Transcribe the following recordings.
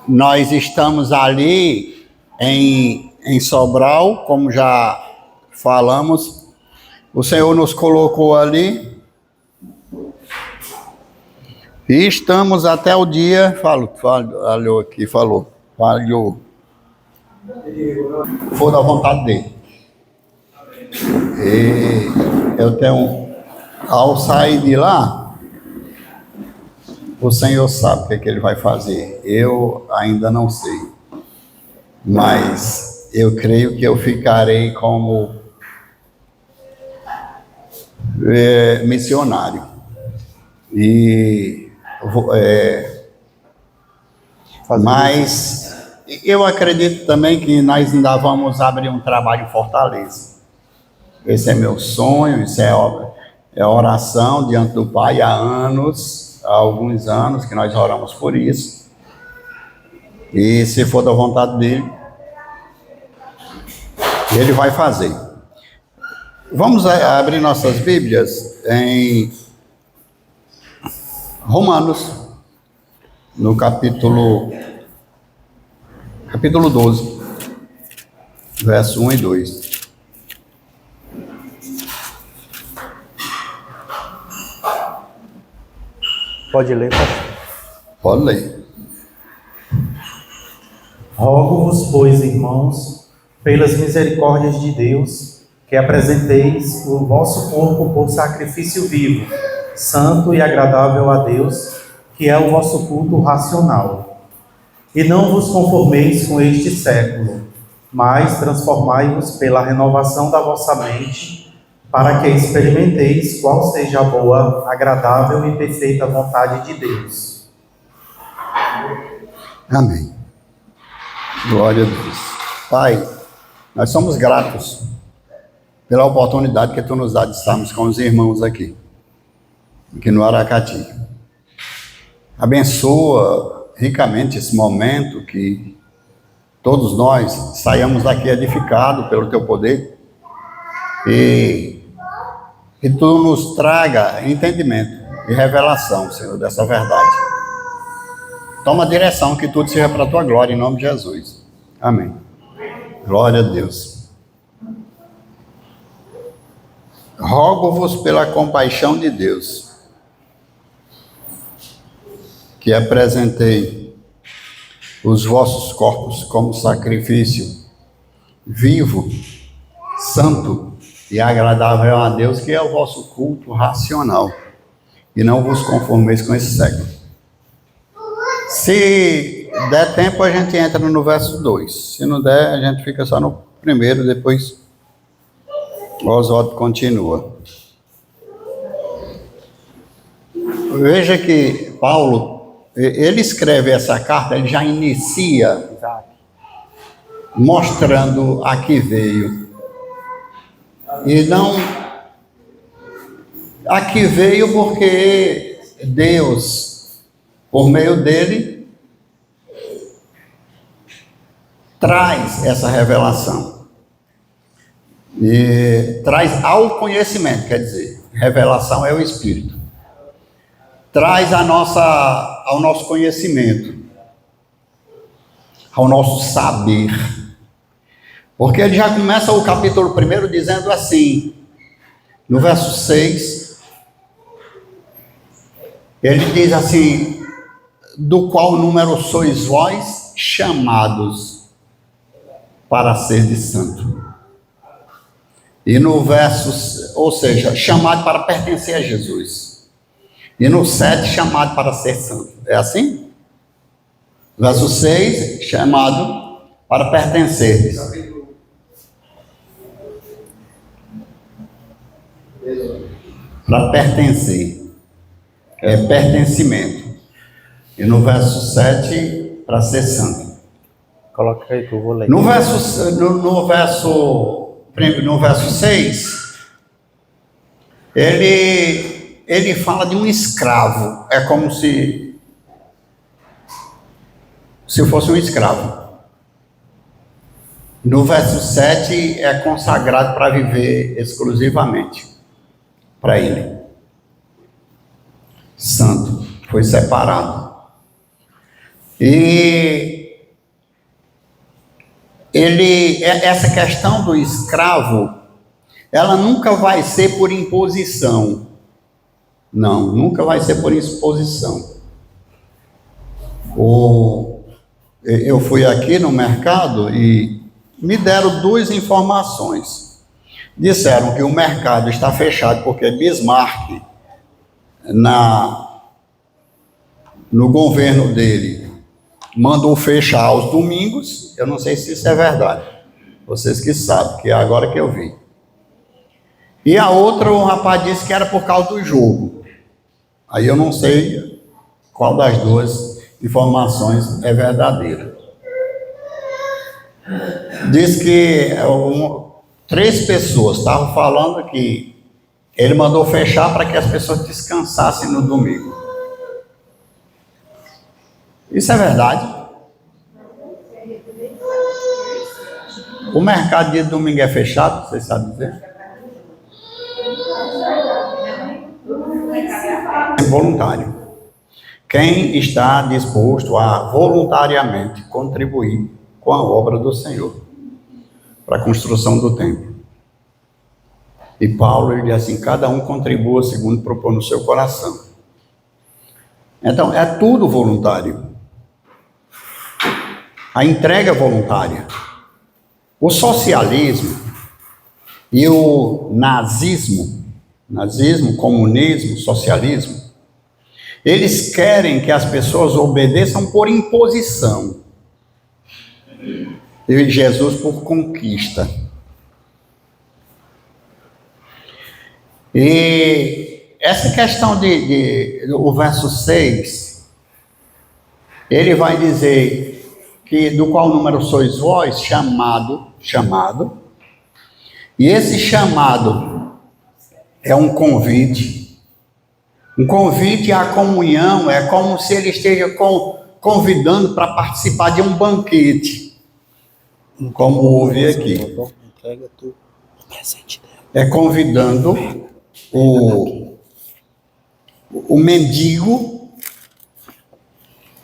Nós estamos ali em Sobral, como já falamos. O Senhor nos colocou ali. E estamos até o dia... Falhou aqui, falou. Falhou. For da vontade dele. E eu tenho... Ao sair de lá, o Senhor sabe o que ele vai fazer. Eu ainda não sei. Mas eu creio que eu ficarei como missionário. Mas eu acredito também que nós ainda vamos abrir um trabalho em Fortaleza. Esse é meu sonho, isso é oração diante do Pai há alguns anos que nós oramos por isso. E se for da vontade dele, ele vai fazer. Vamos abrir nossas Bíblias em Romanos, no capítulo 12, verso 1 e 2. Pode ler, pastor? Pode ler. Rogo-vos, pois, irmãos, pelas misericórdias de Deus, que apresenteis o vosso corpo por sacrifício vivo, santo e agradável a Deus, que é o vosso culto racional. E não vos conformeis com este século, mas transformai-vos pela renovação da vossa mente, para que experimenteis qual seja a boa, agradável e perfeita vontade de Deus. Amém. Glória a Deus. Pai, nós somos gratos pela oportunidade que Tu nos dá de estarmos com os irmãos aqui no Aracati. Abençoa ricamente esse momento, que todos nós saiamos daqui edificados pelo Teu poder e que Tu nos traga entendimento e revelação, Senhor, dessa verdade. Toma a direção, que tudo seja para a Tua glória, em nome de Jesus. Amém. Glória a Deus. Rogo-vos pela compaixão de Deus, que apresentei os vossos corpos como sacrifício vivo, santo e agradável a Deus, que é o vosso culto racional, e não vos conformeis com esse século. Se der tempo, a gente entra no verso 2. Se não der, a gente fica só no primeiro, depois o Oswaldo continua. Veja que Paulo, ele escreve essa carta, ele já inicia mostrando a que veio. E não aqui veio porque Deus, por meio dele, traz essa revelação. E traz ao conhecimento, quer dizer, revelação é o Espírito. Traz ao nosso conhecimento, ao nosso saber. Porque ele já começa o capítulo 1 dizendo assim, no verso 6, ele diz assim: do qual número sois vós chamados para ser de santo. E no verso, ou seja, chamado para pertencer a Jesus. E no 7, chamado para ser santo. É assim? Verso 6, chamado para pertencer. Para pertencer, é pertencimento. E no verso 7, para ser santo. Coloca aí que eu vou ler. No verso 6, ele fala de um escravo. É como se fosse um escravo. No verso 7, é consagrado para viver exclusivamente para ele. Santo, foi separado. E essa questão do escravo, ela nunca vai ser por imposição. Não, nunca vai ser por imposição. Eu fui aqui no mercado e me deram duas informações. Disseram que o mercado está fechado porque Bismarck, no governo dele, mandou fechar aos domingos. Eu não sei se isso é verdade. Vocês que sabem, que é agora que eu vi. E a outra, o rapaz disse que era por causa do jogo. Aí eu não sei qual das duas informações é verdadeira. Diz que 3 pessoas estavam falando que ele mandou fechar para que as pessoas descansassem no domingo. Isso é verdade? O mercado de domingo é fechado, vocês sabem dizer? É voluntário. Quem está disposto a voluntariamente contribuir com a obra do Senhor para a construção do templo. E Paulo, ele diz assim, cada um contribua segundo propõe no seu coração. Então, é tudo voluntário. A entrega voluntária. O socialismo e o nazismo, comunismo, socialismo, eles querem que as pessoas obedeçam por imposição. E Jesus por conquista. E essa questão o verso 6, ele vai dizer que do qual número sois vós, chamado, e esse chamado é um convite à comunhão, é como se ele esteja convidando para participar de um banquete, como houve aqui. É convidando o mendigo,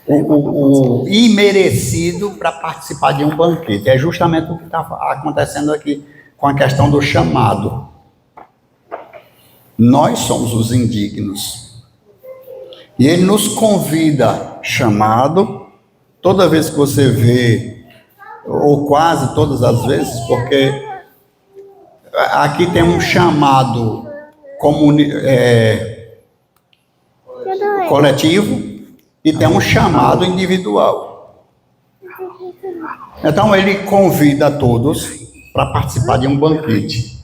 o imerecido para participar de um banquete. É justamente o que está acontecendo aqui com a questão do chamado. Nós somos os indignos. E ele nos convida, chamado, toda vez que você vê, ou quase todas as vezes, porque aqui tem um chamado coletivo e tem um chamado individual. Então ele convida a todos para participar de um banquete.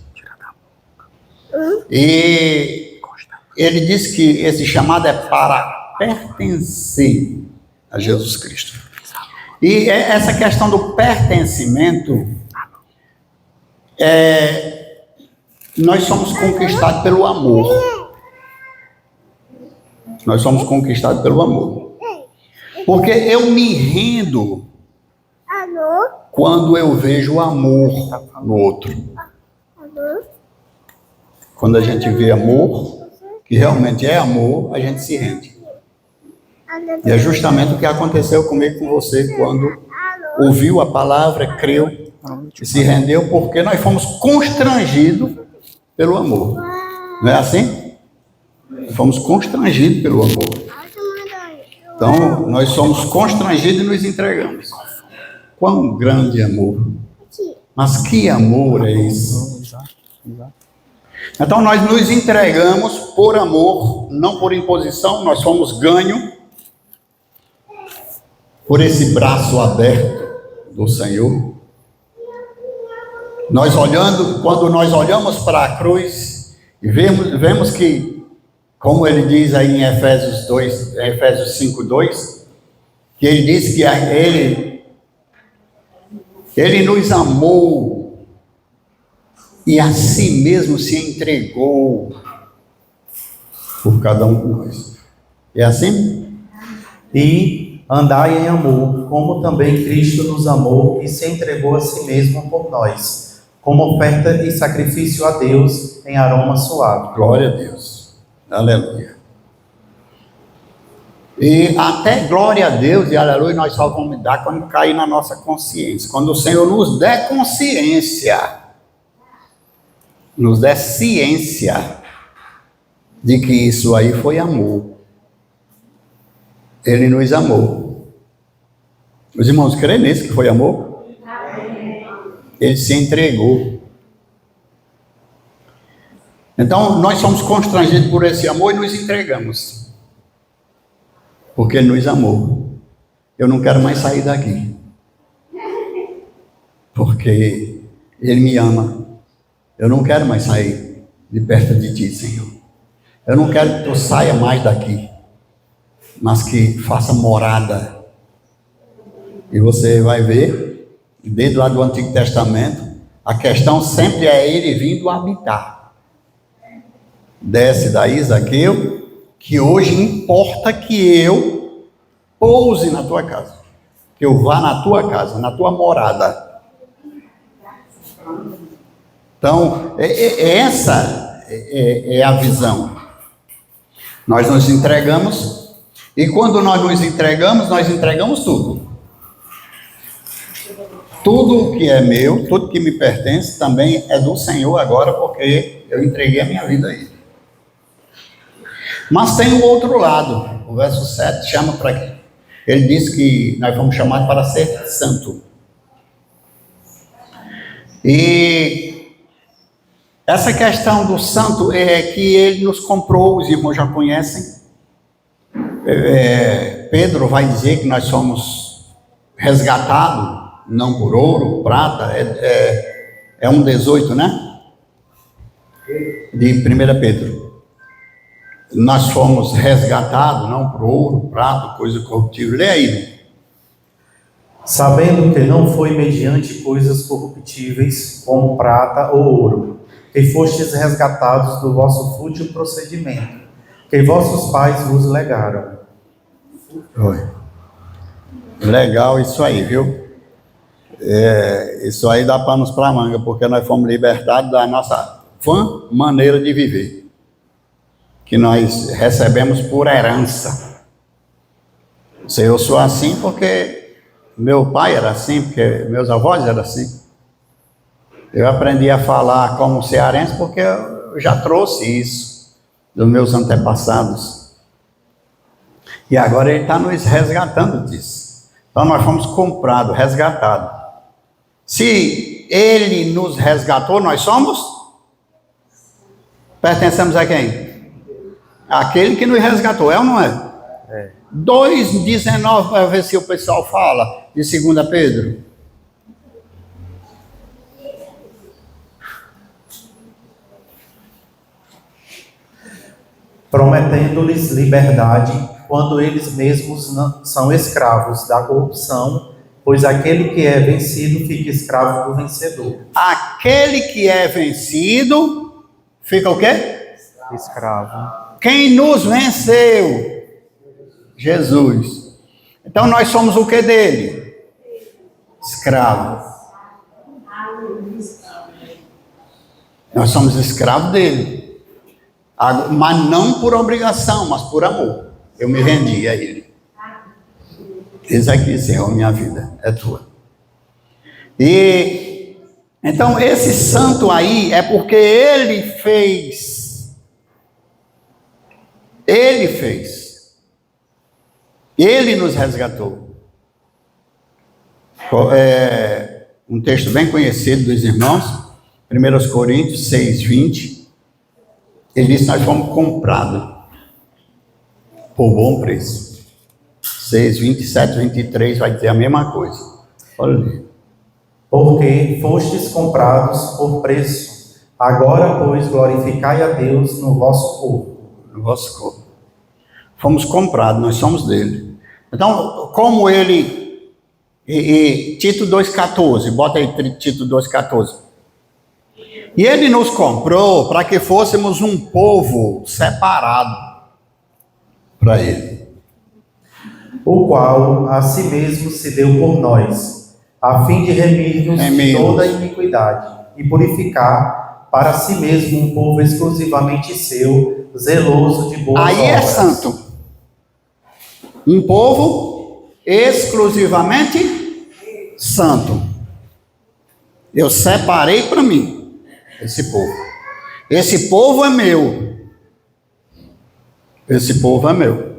E ele diz que esse chamado é para pertencer a Jesus Cristo. E essa questão do pertencimento, nós somos conquistados pelo amor. Nós somos conquistados pelo amor. Porque eu me rendo quando eu vejo o amor no outro. Quando a gente vê amor, que realmente é amor, a gente se rende. E é justamente o que aconteceu comigo, com você, quando ouviu a palavra, creu e se rendeu, porque nós fomos constrangidos pelo amor. Não é assim? Fomos constrangidos pelo amor. Então, nós somos constrangidos e nos entregamos. Quão grande amor! Mas que amor é esse? Então, nós nos entregamos por amor, não por imposição. Nós fomos ganhos por esse braço aberto do Senhor. Quando nós olhamos para a cruz e vemos que, como ele diz aí em Efésios 5:2, que ele diz que ele nos amou e a si mesmo se entregou por cada um de nós. É assim? E andai em amor, como também Cristo nos amou e se entregou a si mesmo por nós, como oferta e sacrifício a Deus em aroma suave. Glória a Deus. Aleluia. E até glória a Deus e aleluia nós só vamos dar quando cair na nossa consciência. Quando o Senhor nos der consciência, nos der ciência de que isso aí foi amor. Ele nos amou. Os irmãos creem nisso que foi amor? Ele se entregou. Então nós somos constrangidos por esse amor e nos entregamos. Porque Ele nos amou. Eu não quero mais sair daqui. Porque Ele me ama. Eu não quero mais sair de perto de Ti, Senhor. Eu não quero que Tu saia mais daqui, mas que faça morada. E você vai ver, desde lá do Antigo Testamento, a questão sempre é Ele vindo habitar. Desce daí, Zaqueu, que hoje importa que eu pouse na tua casa, que eu vá na tua casa, na tua morada. Então, essa é a visão. Nós nos entregamos, e quando nós nos entregamos tudo. Tudo que é meu, tudo que me pertence, também é do Senhor agora, porque eu entreguei a minha vida a Ele. Mas tem o outro lado, o verso 7 chama para quê? Ele diz que nós fomos chamados para ser santo. E essa questão do santo é que Ele nos comprou, os irmãos já conhecem. Pedro vai dizer que nós somos resgatados, não por ouro, prata, é 1,18, né? De 1 Pedro. Nós fomos resgatados, não por ouro, prata, coisa corruptível. Lê aí, né? Sabendo que não foi mediante coisas corruptíveis, como prata ou ouro, que fostes resgatados do vosso fútil procedimento, que vossos pais vos legaram. Oi. Legal isso aí, viu? Isso aí dá panos para manga, porque nós fomos libertados da nossa vã maneira de viver, que nós recebemos por herança. Se eu sou assim porque meu pai era assim, porque meus avós eram assim. Eu aprendi a falar como cearense porque eu já trouxe isso dos meus antepassados. E agora Ele está nos resgatando disso. Então nós fomos comprados, resgatados. Se Ele nos resgatou, nós somos? Pertencemos a quem? Aquele que nos resgatou, é ou não é? 2,19, para ver se o pessoal fala, de 2 Pedro. Prometendo-lhes liberdade, quando eles mesmos são escravos da corrupção, pois aquele que é vencido fica escravo do vencedor. Aquele que é vencido, fica o quê? Escravo. Quem nos venceu? Jesus. Então nós somos o que dele? Escravo. Nós somos escravos dele. Mas não por obrigação, mas por amor. Eu me rendi a Ele. Diz aqui, Senhor, minha vida é tua. E então esse santo aí é porque Ele fez. Ele fez. Ele nos resgatou. Um texto bem conhecido dos irmãos, 1 Coríntios 6:20. Ele diz que nós fomos comprados por bom preço. 6, 27, 23 vai dizer a mesma coisa. Olha ali. Porque fostes comprados por preço. Agora, pois, glorificai a Deus no vosso corpo. No vosso corpo. Fomos comprados, nós somos dele. Então, como ele... Tito 2,14, bota aí Tito 2,14. E ele nos comprou para que fôssemos um povo separado para ele. O qual a si mesmo se deu por nós, a fim de remir-nos de toda iniquidade e purificar para si mesmo um povo exclusivamente seu, zeloso de boas obras. Aí é santo. Um povo exclusivamente santo. Eu separei para mim esse povo. Esse povo é meu. Esse povo é meu.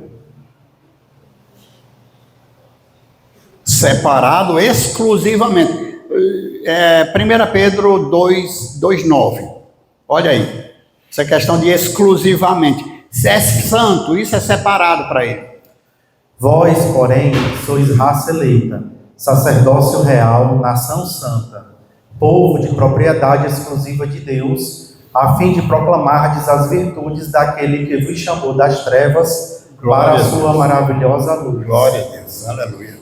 Separado exclusivamente. 1 Pedro 2:9. Olha aí. Essa questão de exclusivamente. Se é santo, isso é separado para ele. Vós, porém, sois raça eleita, sacerdócio real, nação santa, povo de propriedade exclusiva de Deus, a fim de proclamardes as virtudes daquele que vos chamou das trevas para a sua maravilhosa luz. Glória a Deus, aleluia.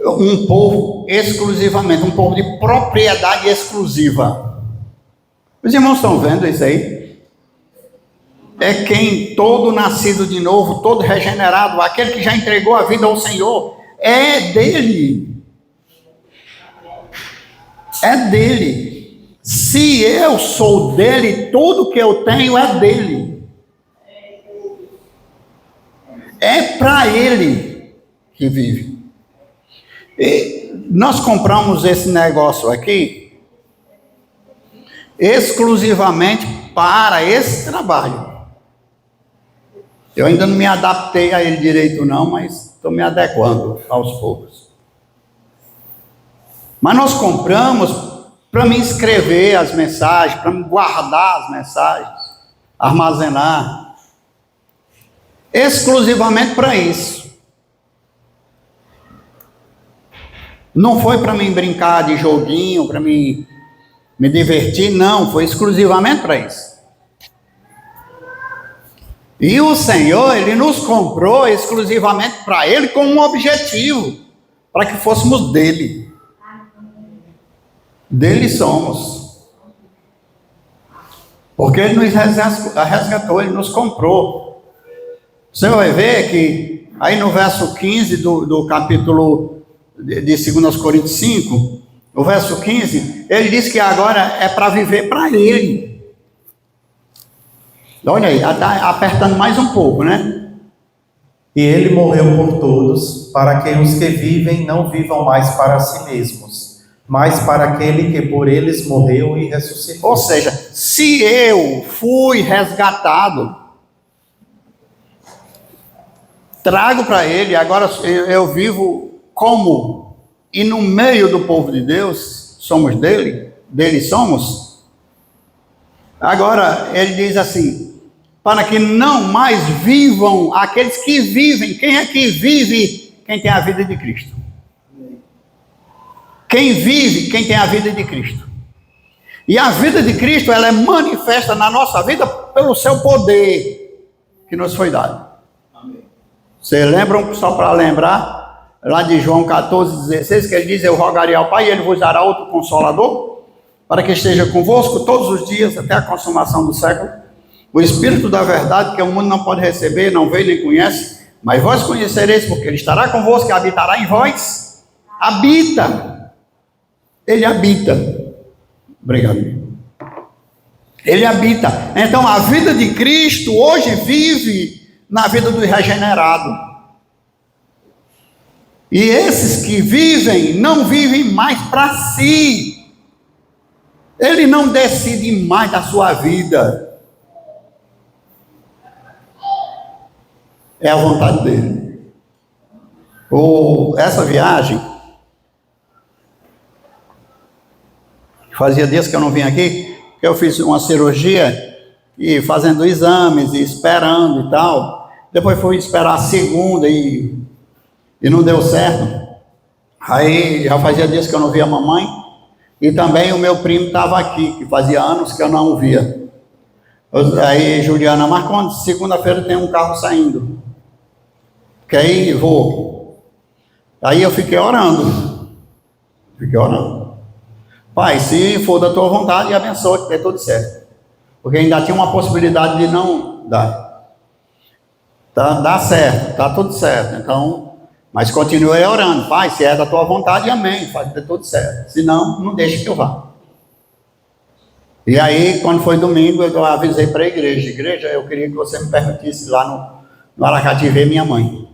Um povo exclusivamente, um povo de propriedade exclusiva. Os irmãos estão vendo isso aí? É quem todo nascido de novo, todo regenerado, aquele que já entregou a vida ao Senhor, é dele. É dele. Se eu sou dele, tudo que eu tenho é dele. É para ele que vive. E nós compramos esse negócio aqui exclusivamente para esse trabalho. Eu ainda não me adaptei a ele direito não, mas estou me adequando aos poucos. Mas nós compramos para me escrever as mensagens, para me guardar as mensagens, armazenar. Exclusivamente para isso. Não foi para mim brincar de joguinho, para me divertir, não. Foi exclusivamente para isso. E o Senhor, Ele nos comprou exclusivamente para Ele com um objetivo, para que fôssemos dEle. Dele somos. Porque Ele nos resgatou, Ele nos comprou. O Senhor vai ver que aí no verso 15 do capítulo de 2 Coríntios 5, o verso 15, ele diz que agora é para viver para Ele. Olha aí, está apertando mais um pouco, né? E ele morreu por todos, para que os que vivem não vivam mais para si mesmos, mas para aquele que por eles morreu e ressuscitou. Ou seja, se eu fui resgatado, trago para ele, agora eu vivo como, e no meio do povo de Deus, somos dele somos. Agora, ele diz assim, para que não mais vivam aqueles que vivem. Quem é que vive? Quem tem a vida de Cristo. Quem vive? Quem tem a vida de Cristo. E a vida de Cristo, ela é manifesta na nossa vida pelo seu poder que nos foi dado. Vocês lembram, só para lembrar, lá de João 14:16, que ele diz, eu rogarei ao Pai e ele vos dará outro Consolador, para que esteja convosco todos os dias até a consumação do século. O Espírito da verdade, que o mundo não pode receber, não vê nem conhece, mas vós conhecereis, porque ele estará convosco e habitará em vós. Habita. Ele habita. Obrigado. Ele habita. Então a vida de Cristo hoje vive na vida do regenerado. E esses que vivem, não vivem mais para si. Ele não decide mais da sua vida. É a vontade dele. Essa viagem, fazia dias que eu não vim aqui, que eu fiz uma cirurgia, e fazendo exames, e esperando e tal. Depois fui esperar a segunda, e não deu certo. Aí já fazia dias que eu não via a mamãe, e também o meu primo estava aqui, que fazia anos que eu não o via. Aí Juliana marcou, segunda-feira tem um carro saindo. Que aí vou. Aí eu fiquei orando. Pai, se for da tua vontade, abençoa que dê tudo certo. Porque ainda tinha uma possibilidade de não dar. Dá certo, tá tudo certo. Então, mas continuei orando. Pai, se é da tua vontade, amém. Faz dê tudo certo. Se não, não deixe que eu vá. E aí, quando foi domingo, eu avisei para a igreja. Igreja, eu queria que você me permitisse lá no Aracati ver minha mãe.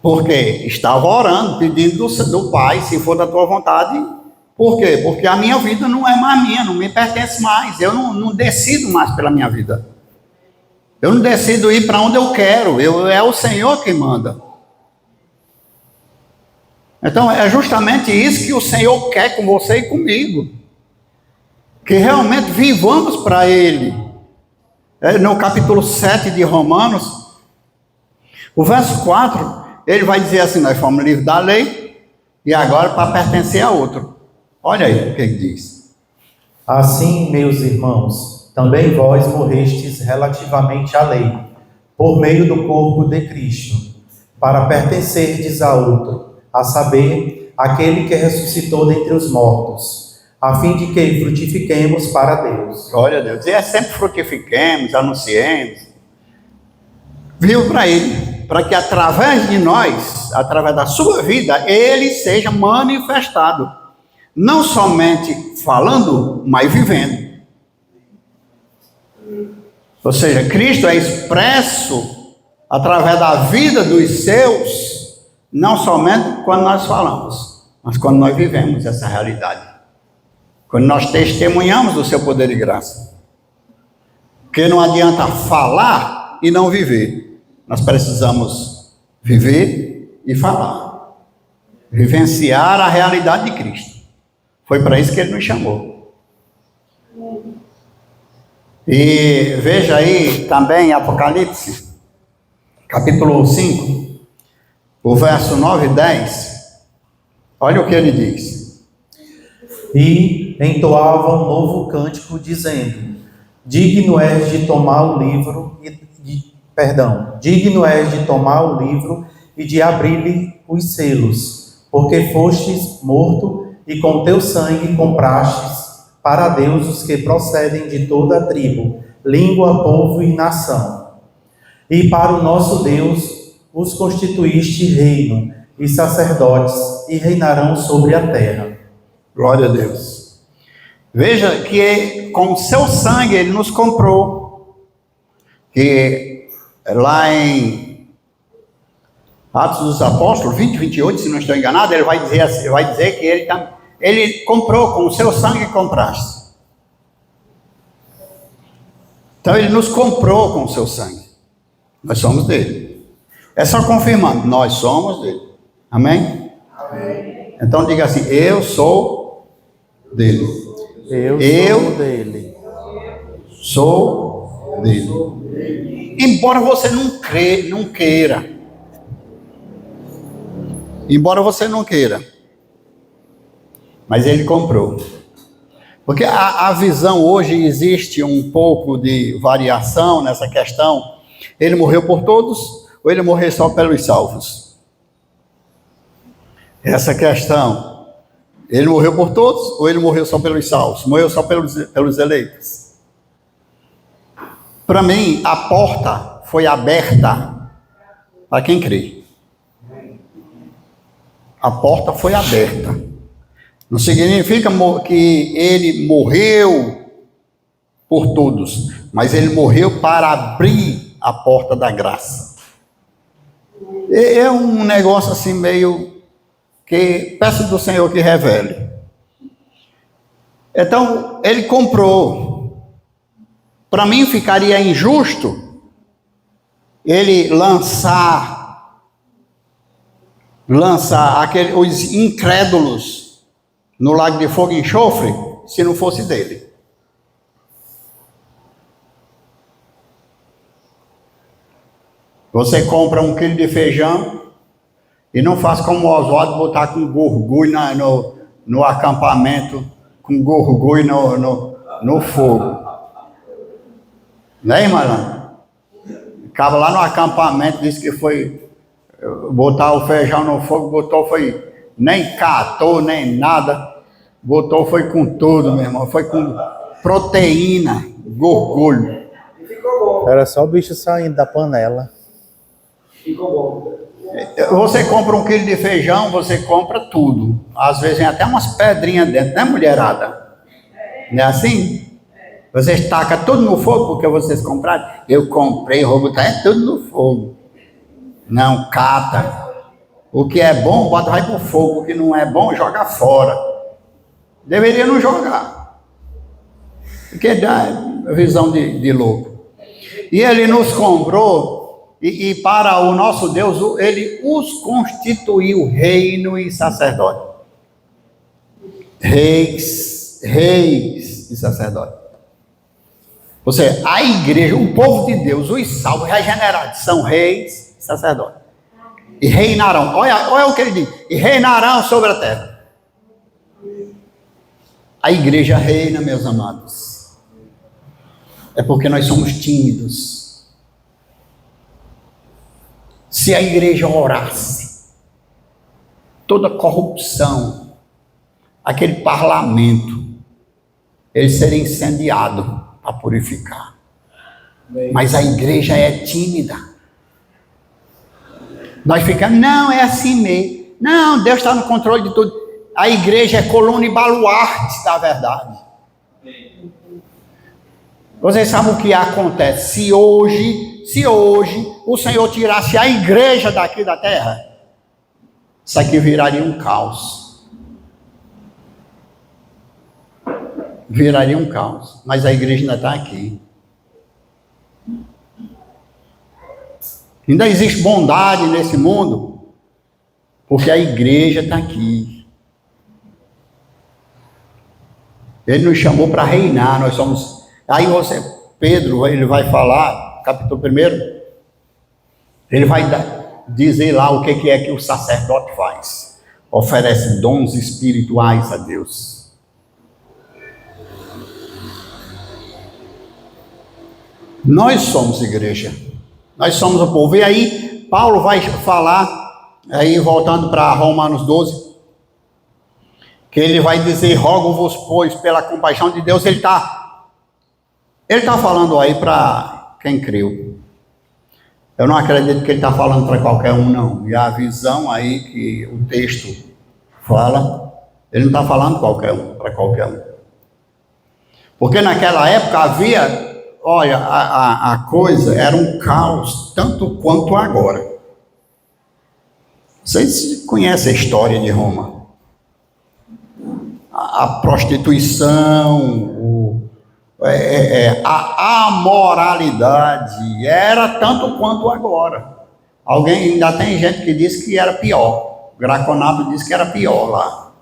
Porque estava orando, pedindo do Pai, se for da tua vontade. Por quê? Porque a minha vida não é mais minha, não me pertence mais. Eu não decido mais pela minha vida. Eu não decido ir para onde eu quero. É o Senhor que manda. Então é justamente isso que o Senhor quer com você e comigo. Que realmente vivamos para Ele. No capítulo 7 de Romanos, o verso 4, ele vai dizer assim: nós fomos livres da lei e agora para pertencer a outro. Olha aí o que ele diz. Assim, meus irmãos, também vós morrestes relativamente à lei, por meio do corpo de Cristo, para pertencerdes a outro, a saber, aquele que ressuscitou dentre os mortos, a fim de que frutifiquemos para Deus. Glória a Deus. E é sempre frutifiquemos, anunciemos. Viu para Ele, para que através de nós, através da sua vida, Ele seja manifestado. Não somente falando, mas vivendo. Ou seja, Cristo é expresso através da vida dos seus, não somente quando nós falamos, mas quando nós vivemos essa realidade. Quando nós testemunhamos do seu poder e graça. Porque não adianta falar e não viver. Nós precisamos viver e falar. Vivenciar a realidade de Cristo. Foi para isso que Ele nos chamou. E veja aí também Apocalipse, capítulo 5, o verso 9 e 10. Olha o que ele diz. E entoava um novo cântico, dizendo: digno és de tomar o livro, digno és de tomar o livro e de abrir-lhe os selos, porque fostes morto e com teu sangue comprastes para Deus os que procedem de toda a tribo, língua, povo e nação. E para o nosso Deus os constituíste reino e sacerdotes, e reinarão sobre a terra. Glória a Deus. Veja que com o seu sangue Ele nos comprou. Que lá em Atos dos Apóstolos 20, 28, se não estou enganado, ele vai dizer que ele comprou com o seu sangue compraste. Então Ele nos comprou com o seu sangue. Nós somos dele. É só confirmando, nós somos dele. Amém? Amém. Então diga assim: eu sou dele. Eu sou dele. Sou dele. Embora você não queira. Embora você não queira. Mas Ele comprou. Porque a visão hoje existe um pouco de variação nessa questão. Ele morreu por todos ou Ele morreu só pelos salvos? Essa questão. Ele morreu por todos ou Ele morreu só pelos salvos? Morreu só pelos eleitos? Para mim, a porta foi aberta para quem crê. A porta foi aberta. Não significa que Ele morreu por todos, mas Ele morreu para abrir a porta da graça. É um negócio assim meio que peço do Senhor que revele. Então, Ele comprou. Para mim ficaria injusto Ele lançar os incrédulos no lago de fogo e enxofre, se não fosse dele. Você compra 1 quilo de feijão e não faz como o Oswaldo botar com gorgulho no acampamento, com gorgulho no fogo. Né, irmã? Acaba lá no acampamento, disse que foi botar o feijão no fogo, nem catou, nem nada, botou foi com tudo, meu irmão, foi com proteína, gorgulho. Era só o bicho saindo da panela. Ficou bom. Você compra 1 quilo de feijão, você compra tudo. Às vezes vem até umas pedrinhas dentro, né, mulherada? Não é assim? Vocês tacam tudo no fogo porque vocês compraram? Eu comprei, vou botar tudo no fogo. Não, cata. O que é bom, bota, vai pro fogo. O que não é bom, joga fora. Deveria não jogar. Porque dá visão de louco. E ele nos comprou, e para o nosso Deus, ele os constituiu reino e sacerdote. Reis e sacerdote. Ou seja, a igreja, o povo de Deus, os salvos, regenerados, são reis e sacerdotes. E reinarão, olha o que ele diz, e reinarão sobre a terra. A igreja reina, meus amados. É porque nós somos tímidos. Se a igreja orasse, toda corrupção, aquele parlamento, ele seria incendiado para purificar. Mas a igreja é tímida. Nós ficamos, não, é assim mesmo. Não, Deus está no controle de tudo. A igreja é coluna e baluarte da verdade. Vocês sabem o que acontece? Se hoje o Senhor tirasse a igreja daqui da terra, isso aqui viraria um caos. Viraria um caos. Mas a igreja ainda está aqui. Ainda existe bondade nesse mundo, porque a igreja está aqui. Ele nos chamou para reinar, nós somos... Aí Pedro, ele vai falar, capítulo 1, ele vai dizer lá o que é que o sacerdote faz. Oferece dons espirituais a Deus. Nós somos igreja. Nós somos o povo. E aí, Paulo vai falar, aí voltando para Romanos 12, que ele vai dizer, rogo-vos, pois, pela compaixão de Deus. Ele está falando aí para quem creu. Eu não acredito que ele está falando para qualquer um, não. E a visão aí que o texto fala, ele não está falando para qualquer um. Porque naquela época havia... Olha, a coisa era um caos, tanto quanto agora. Vocês conhecem a história de Roma? A prostituição, a amoralidade, era tanto quanto agora. Ainda tem gente que diz que era pior. O Graconato diz que era pior lá.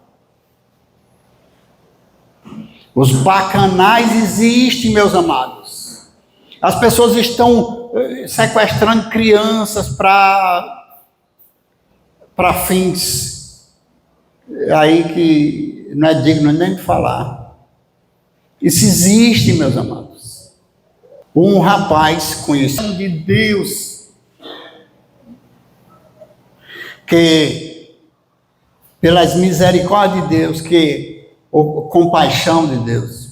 Os bacanais existem, meus amados. As pessoas estão sequestrando crianças para fins aí que não é digno nem de falar. Isso existe, meus amados. Um rapaz conhecido de Deus, que pelas misericórdias de Deus, compaixão de Deus,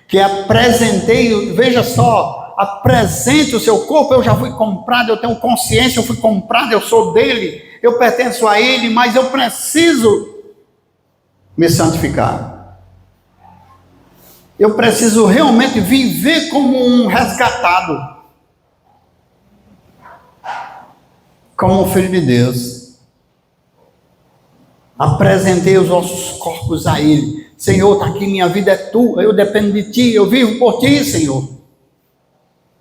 que apresentei, veja só, apresente o seu corpo. Eu já fui comprado, eu tenho consciência, eu fui comprado, eu sou dele, eu pertenço a ele, mas eu preciso me santificar. Eu preciso realmente viver como um resgatado, como um filho de Deus. Apresentei os vossos corpos a ele. Senhor, está aqui, minha vida é tua, eu dependo de ti, eu vivo por ti, Senhor.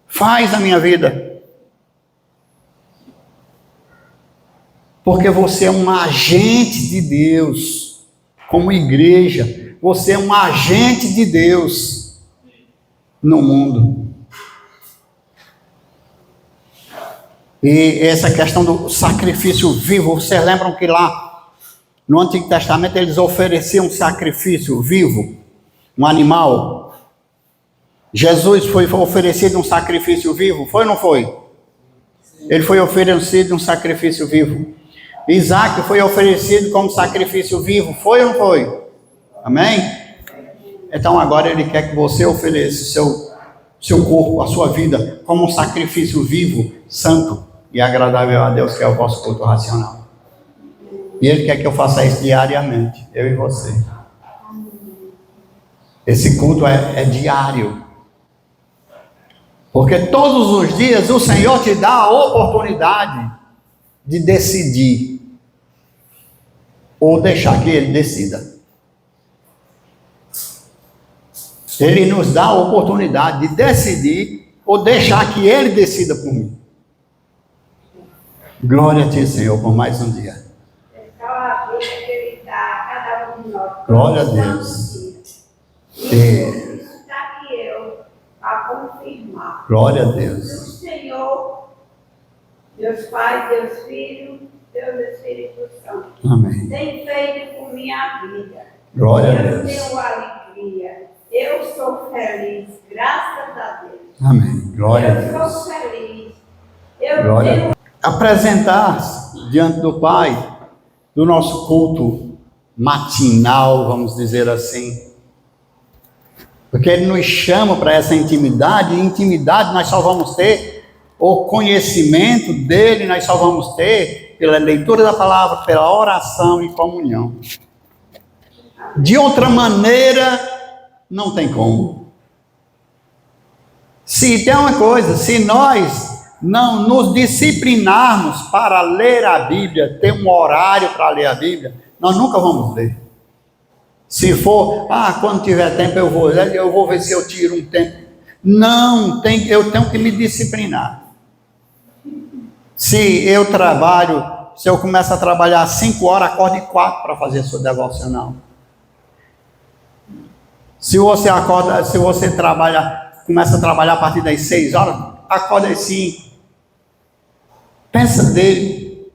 Faz a minha vida. Porque você é um agente de Deus, como igreja, você é um agente de Deus no mundo. E essa questão do sacrifício vivo, vocês lembram que lá no Antigo Testamento eles ofereciam um sacrifício vivo, um animal. Jesus foi oferecido um sacrifício vivo, foi ou não foi? Ele foi oferecido um sacrifício vivo. Isaac foi oferecido como sacrifício vivo, foi ou não foi? Amém? Então agora ele quer que você ofereça o seu corpo, a sua vida, como um sacrifício vivo, santo e agradável a Deus, que é o vosso culto racional. E ele quer que eu faça isso diariamente, eu e você. Esse culto é diário. Porque todos os dias o Senhor te dá a oportunidade de decidir. Ou deixar que Ele decida. Ele nos dá a oportunidade de decidir ou deixar que Ele decida por mim. Glória a Ti, Senhor, por mais um dia. Glória a Deus. Está aqui eu a confirmar. Glória a Deus. O Senhor, Deus Pai, Deus Filho, Deus Espírito Santo. Amém. Tem feito por minha vida. Glória a Eu Deus. tenho alegria. Eu sou feliz, graças a Deus. Amém. Glória a Eu Deus. sou feliz. Eu Glória a tenho Deus. Apresentar-se diante do Pai, do nosso culto matinal, vamos dizer assim. Porque Ele nos chama para essa intimidade, e intimidade nós só vamos ter, o conhecimento dEle nós só vamos ter pela leitura da palavra, pela oração e comunhão. De outra maneira, não tem como. Se tem uma coisa, se nós não nos disciplinarmos para ler a Bíblia, ter um horário para ler a Bíblia, nós nunca vamos ler. Se for, quando tiver tempo eu vou ver se eu tiro um tempo. Não, eu tenho que me disciplinar. Se eu começo a trabalhar 5 horas, acorde 4 para fazer a sua devocional. Se você começa a trabalhar a partir das 6 horas, acorda às 5. Pensa dele.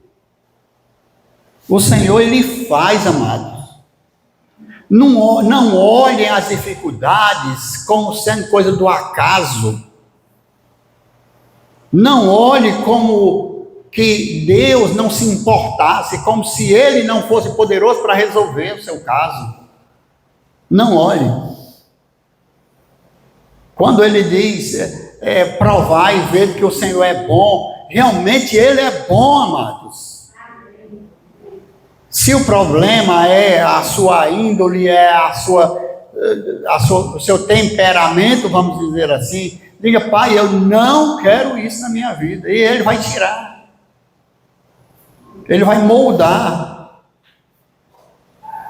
O Senhor, Ele faz, amados. Não olhem as dificuldades como sendo coisa do acaso. Não olhe como que Deus não se importasse, como se Ele não fosse poderoso para resolver o seu caso. Não olhe. Quando Ele diz, provai e ver que o Senhor é bom, realmente Ele é bom, amados. Se o problema é a sua índole, o seu temperamento, vamos dizer assim, diga, Pai, eu não quero isso na minha vida. E Ele vai tirar. Ele vai moldar.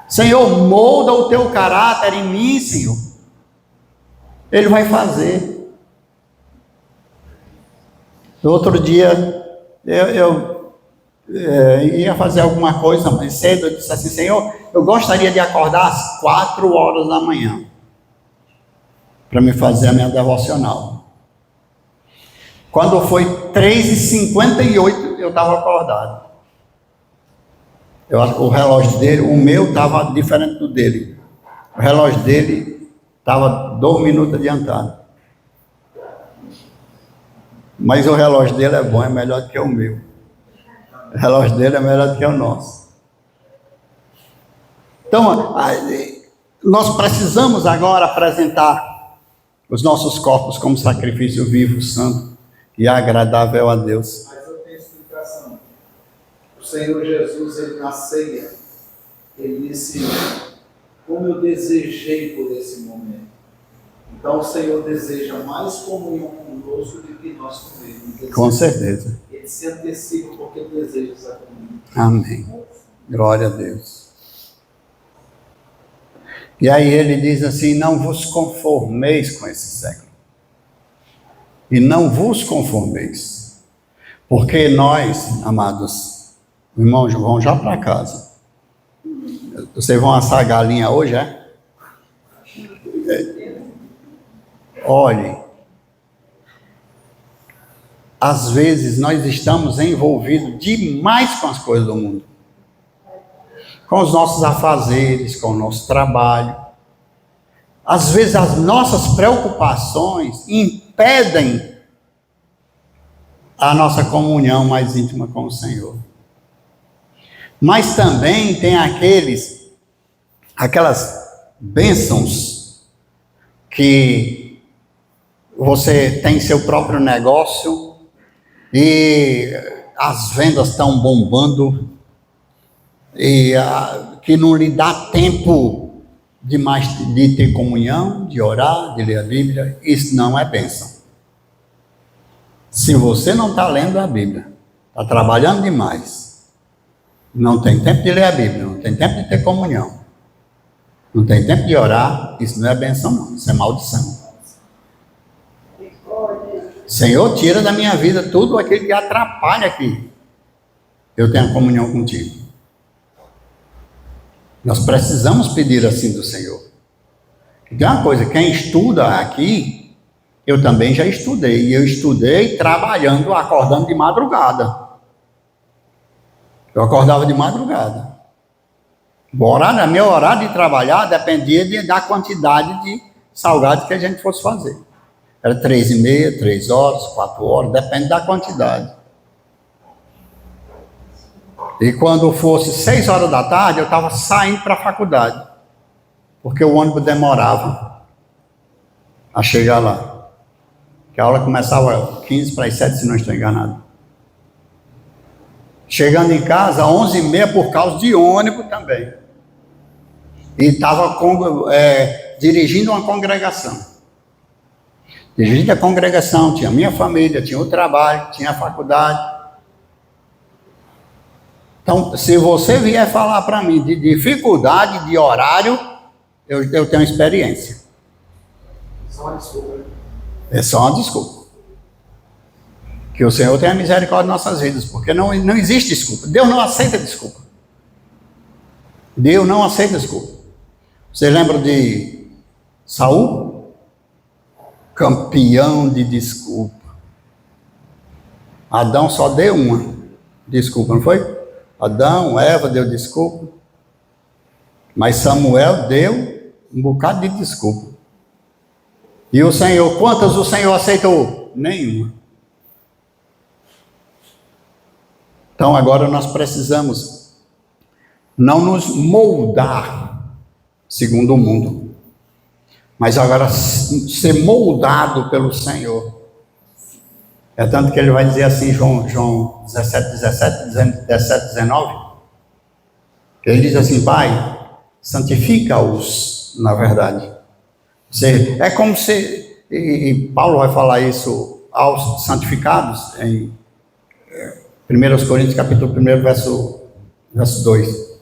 Senhor, molda o teu caráter em mim, Senhor. Ele vai fazer. Outro dia, eu ia fazer alguma coisa mais cedo, eu disse assim, Senhor, eu gostaria de acordar às 4 horas da manhã, para me fazer a minha devocional. Quando foi 3h58, eu estava acordado. O relógio dele, o meu estava diferente do dele. O relógio dele estava 2 minutos adiantado. Mas o relógio dele é bom, é melhor do que o meu. O relógio dele é melhor do que o nosso. Então, nós precisamos agora apresentar os nossos corpos como sacrifício vivo, santo e agradável a Deus. Mas eu tenho explicação. O Senhor Jesus, Ele na ceia, Ele disse, como eu desejei por esse momento. Então o Senhor deseja mais comunhão conosco do que nós com Ele. Com certeza. Ele se antecipa porque Ele deseja essa comunhão. Amém. Glória a Deus. E aí ele diz assim, não vos conformeis com esse século. E não vos conformeis. Porque nós, amados, irmãos, vão já para casa. Vocês vão assar galinha hoje, é? Olhe, às vezes nós estamos envolvidos demais com as coisas do mundo. Com os nossos afazeres, com o nosso trabalho. Às vezes as nossas preocupações impedem a nossa comunhão mais íntima com o Senhor. Mas também tem aquelas bênçãos que você tem seu próprio negócio e as vendas estão bombando e que não lhe dá tempo de ter comunhão, de orar, de ler a Bíblia, isso não é bênção. Se você não está lendo a Bíblia, está trabalhando demais, não tem tempo de ler a Bíblia, não tem tempo de ter comunhão, não tem tempo de orar, isso não é bênção não, isso é maldição. Senhor, tira da minha vida tudo aquilo que atrapalha que eu tenha comunhão contigo. Nós precisamos pedir assim do Senhor. E tem uma coisa, quem estuda aqui, eu também já estudei. E eu estudei trabalhando, acordando de madrugada. Eu acordava de madrugada. Meu horário de trabalhar dependia da quantidade de salgados que a gente fosse fazer. Era 3h30, 3 horas, 4 horas, depende da quantidade. E quando fosse 6 horas da tarde, eu estava saindo para a faculdade, porque o ônibus demorava a chegar lá. Que a aula começava 15 para as 7, se não estou enganado. Chegando em casa, 11h30, por causa de ônibus também. E estava dirigindo uma congregação. Dirigindo a congregação, tinha a minha família, tinha o trabalho, tinha a faculdade. Então, se você vier falar para mim de dificuldade de horário, eu tenho experiência. Só uma desculpa. É só uma desculpa. Que o Senhor tenha misericórdia de nossas vidas, porque não existe desculpa. Deus não aceita desculpa. Deus não aceita desculpa. Você lembra de Saul? Campeão de desculpa. Adão só deu uma desculpa, não foi? Adão, Eva deu desculpa, mas Samuel deu um bocado de desculpa. E o Senhor, quantas o Senhor aceitou? Nenhuma. Então agora nós precisamos não nos moldar segundo o mundo, mas agora ser moldado pelo Senhor. É tanto que ele vai dizer assim, João 17, 19, que ele diz assim, Pai, santifica-os na verdade. É como se, e Paulo vai falar isso aos santificados, em 1 Coríntios capítulo 1, verso 2,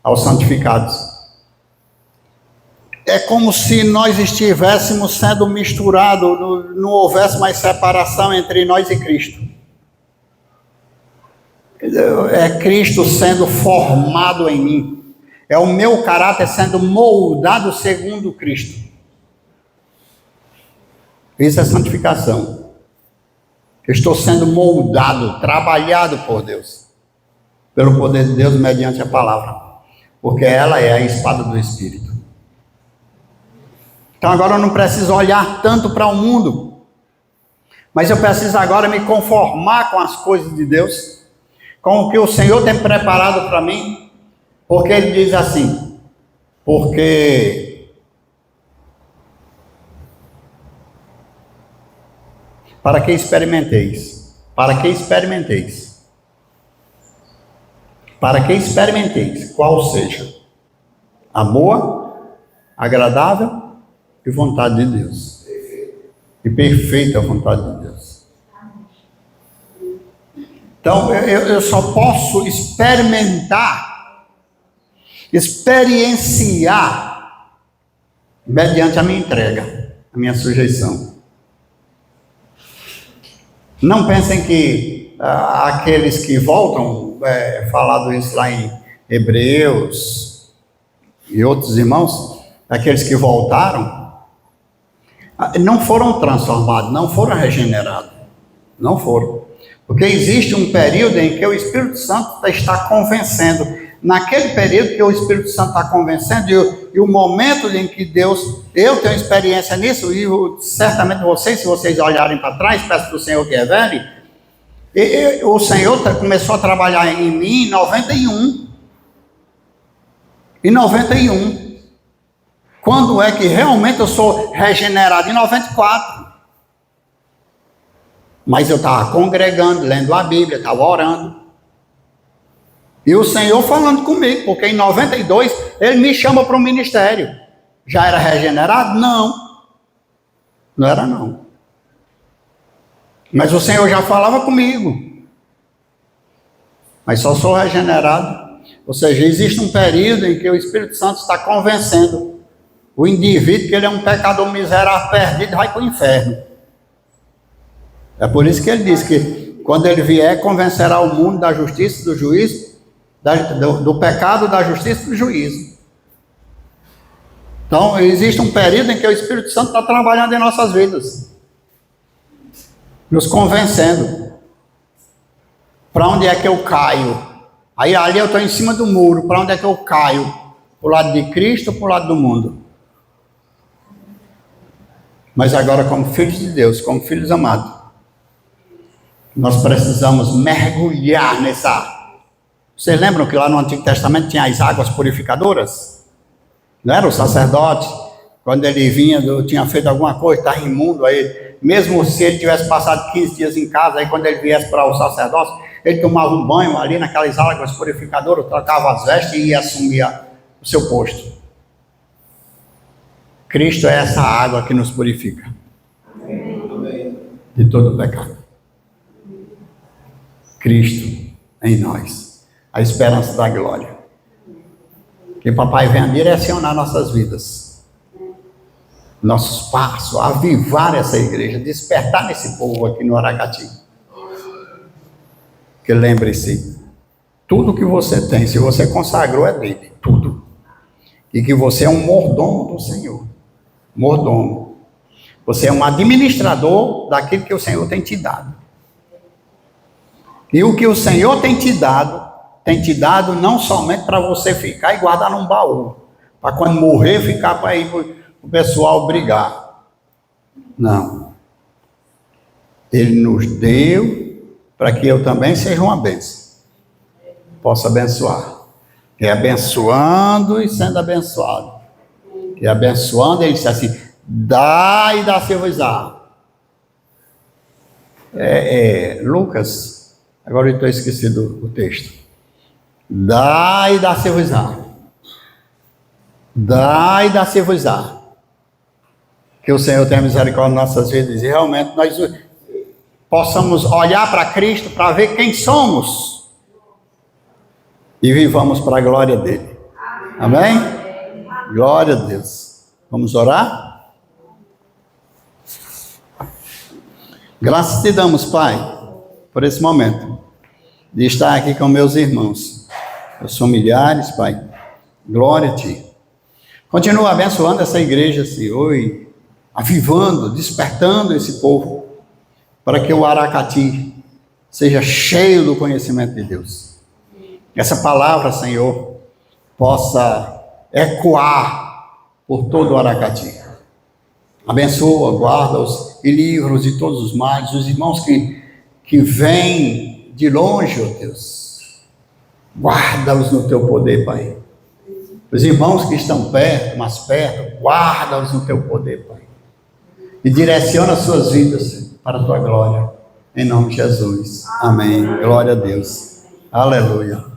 aos santificados. É como se nós estivéssemos sendo misturados, não houvesse mais separação entre nós e Cristo. É Cristo sendo formado em mim. É o meu caráter sendo moldado segundo Cristo. Isso é santificação. Eu estou sendo moldado, trabalhado por Deus. Pelo poder de Deus mediante a palavra. Porque ela é a espada do Espírito. Então agora eu não preciso olhar tanto para o mundo, mas eu preciso agora me conformar com as coisas de Deus, com o que o Senhor tem preparado para mim, porque Ele diz assim, para que experimenteis, qual seja a boa, agradável e vontade de Deus. E perfeita vontade de Deus. Então, eu só posso experienciar, mediante a minha entrega, a minha sujeição. Não pensem que aqueles que voltam, falado isso lá em Hebreus e outros irmãos, aqueles que voltaram, não foram transformados, não foram regenerados, não foram. Porque existe um período em que o Espírito Santo está convencendo. Naquele período que o Espírito Santo está convencendo, e o momento em que Deus, eu tenho experiência nisso, e certamente vocês, se vocês olharem para trás, peço para o Senhor que revele, o Senhor começou a trabalhar em mim em 91. Em 91. Quando é que realmente eu sou regenerado? Em 94. Mas eu estava congregando, lendo a Bíblia, estava orando. E o Senhor falando comigo, porque em 92 Ele me chama para o ministério. Já era regenerado? Não. Não era não. Mas o Senhor já falava comigo. Mas só sou regenerado. Ou seja, existe um período em que o Espírito Santo está convencendo o indivíduo que ele é um pecador miserável, perdido, vai para o inferno. É por isso que ele diz que quando ele vier, convencerá o mundo da justiça, do juízo, do pecado, da justiça e do juízo. Então, existe um período em que o Espírito Santo está trabalhando em nossas vidas, nos convencendo. Para onde é que eu caio? Aí ali eu estou em cima do muro, para onde é que eu caio? Para o lado de Cristo ou para o lado do mundo? Mas agora, como filhos de Deus, como filhos amados, nós precisamos mergulhar nessa. Vocês lembram que lá no Antigo Testamento tinha as águas purificadoras? Não era o sacerdote? Quando ele vinha, tinha feito alguma coisa, estava imundo, aí, mesmo se ele tivesse passado 15 dias em casa, aí quando ele viesse para o sacerdócio, ele tomava um banho ali naquelas águas purificadoras, trocava as vestes e ia assumir o seu posto. Cristo é essa água que nos purifica de todo o pecado. Cristo em nós, a esperança da glória. Que papai venha direcionar nossas vidas, nossos passos, avivar essa igreja, despertar nesse povo aqui no Aracati. Que lembre-se, tudo que você tem, se você consagrou, é dele, tudo. E que você é um mordomo do Senhor. Mordomo. Você é um administrador daquilo que o Senhor tem te dado. E o que o Senhor tem te dado não somente para você ficar e guardar num baú, para quando morrer ficar para ir para o pessoal brigar. Não. Ele nos deu para que eu também seja uma bênção. Possa abençoar. E abençoando e sendo abençoado. E abençoando, ele disse assim, dá e dá-se-vos-á. Lucas, agora eu estou esquecido o texto. Dá e dá-se-vos-á. Dá e dá-se-vos-á. Que o Senhor tenha misericórdia nas nossas vidas e realmente nós possamos olhar para Cristo para ver quem somos e vivamos para a glória dele. Amém? Glória a Deus. Vamos orar? Graças te damos, Pai, por esse momento de estar aqui com meus irmãos, meus familiares, Pai. Glória a ti. Continua abençoando essa igreja, Senhor, e avivando, despertando esse povo, para que o Aracati seja cheio do conhecimento de Deus. Essa palavra, Senhor, possa ecoar por todo o Aracati. Abençoa, guarda-os e livra-os de todos os males, os irmãos que vêm de longe, ó Deus. Guarda-os no teu poder, Pai. Os irmãos que estão perto, mais perto, guarda-os no teu poder, Pai. E direciona as suas vidas para a tua glória. Em nome de Jesus. Amém. Glória a Deus. Aleluia.